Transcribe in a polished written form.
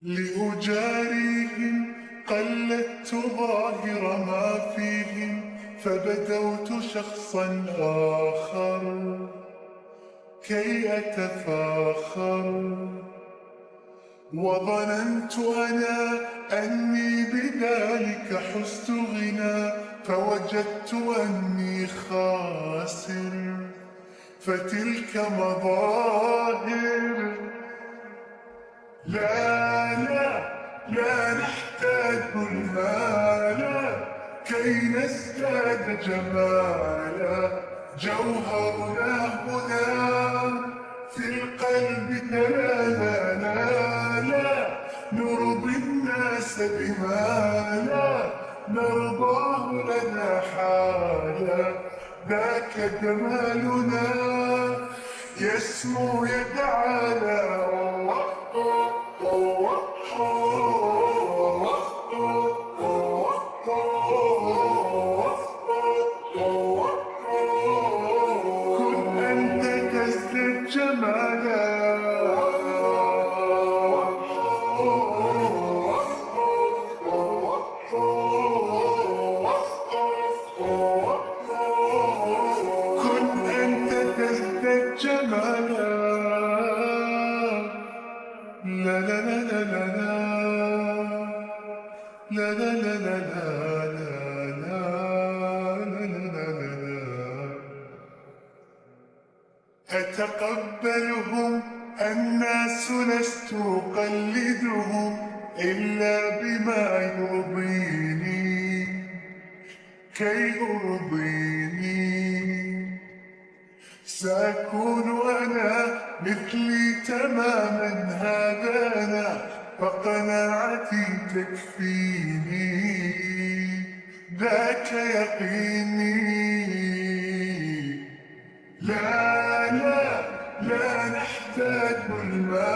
لأجاريهم قلدت ظاهر ما فيهم، فبدوت شخصا آخر كي أتفاخر، وظننت أنا أني بذلك حزت غنى، فوجدت أني خاسر، فتلك مظاهر. لا نحتاج المال كي نزداد جمالا، جوهرنا هنا في القلب تلالا. لا نرضي الناس بما لا نرضاه لنا حالا، ذاك جمالنا يسمو يتعالى. كن أنت تزدد جمالا. كن أنت تزدد جمالا. لا لا لا لا لا لا لا لا لا. أتقبلهم الناس لست أقلدهم إلا بما يرضيني كي أرضيني. سأكون أنا مثلي تماما، هذا أنا فقناعتي تكفيني، ذاك يقيني. لا نحتاج المال